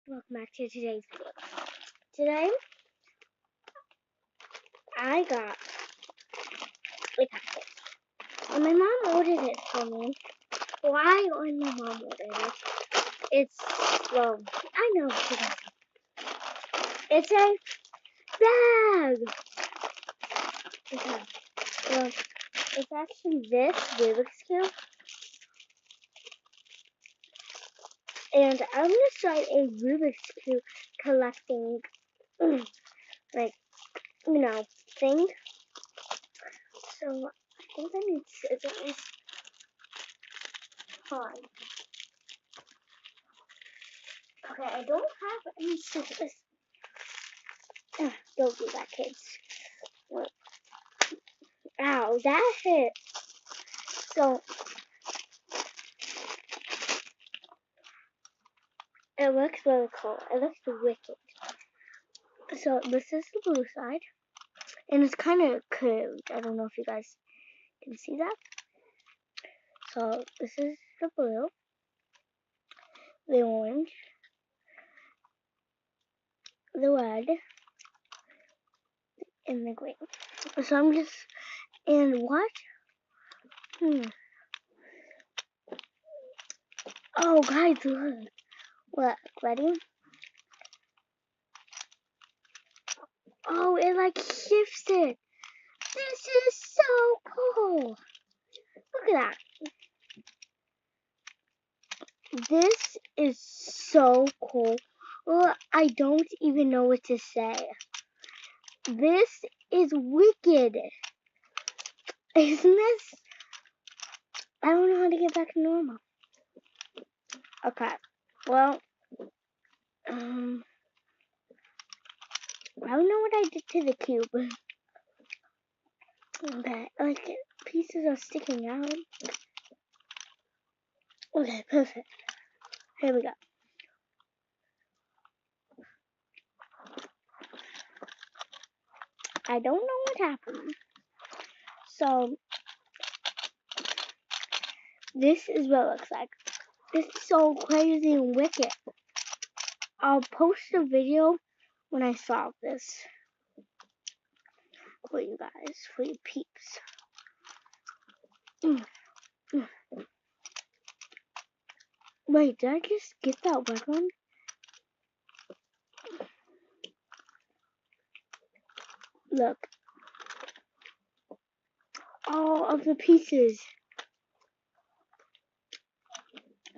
welcome back to today's video. Today, I got a package. And my mom ordered it for me. Why when my mom ordered it? Well, I know she got it. It's a bag! Okay. Well, it's actually this Rubik's Cube. And I'm going to start a Rubik's Cube collecting, thing. So, I think I need scissors. Hold on. Okay, I don't have any scissors. Don't do that, kids. Ow, that hit. So, it looks really cool. It looks wicked. So, this is the blue side. And it's kind of curved. I don't know if you guys can see that. So, this is the blue, the orange, the red, and the green. So, I'm just... And what? Oh, guys, look. Look, ready? Oh, it like shifts it. This is so cool. Look at that. This is so cool. Well, I don't even know what to say. This is wicked. Isn't this? I don't know how to get back to normal. Okay. Well, I don't know what I did to the cube. Okay, like pieces are sticking out. Okay, perfect. Here we go. I don't know what happened. So, this is what it looks like. This is so crazy and wicked. I'll post a video when I solve this for you guys, for you peeps. Wait, did I just get that wet one? Look. All of the pieces.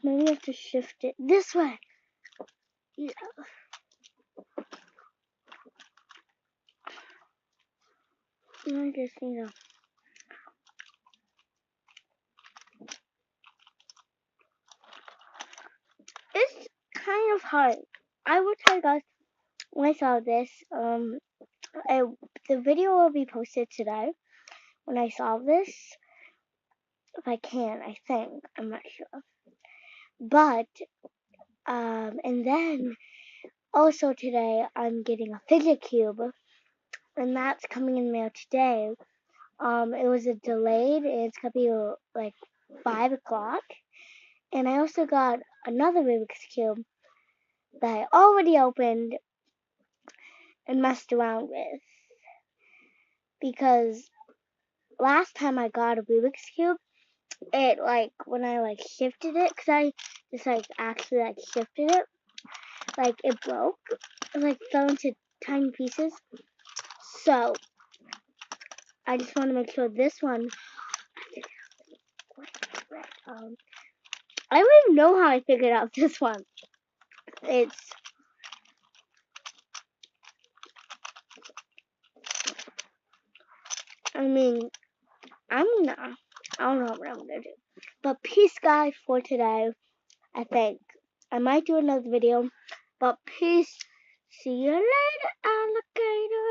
Maybe I have to shift it this way. Yeah. I just need to... It's kind of hard. I will tell you guys when I saw this. The video will be posted today when I solve this. If I can, I think. I'm not sure. But, and then also today I'm getting a fidget cube, and that's coming in the mail today. It was delayed, and it's gonna be like 5 o'clock. And I also got another Rubik's Cube that I already opened and messed around with. Because last time I got a Rubik's Cube, it when I shifted it, because I just actually shifted it, it broke. It fell into tiny pieces. So I just want to make sure this one, I don't even know how I figured out this one. I don't know what I'm going to do. But peace, guys, for today. I think I might do another video. But peace. See you later, alligator.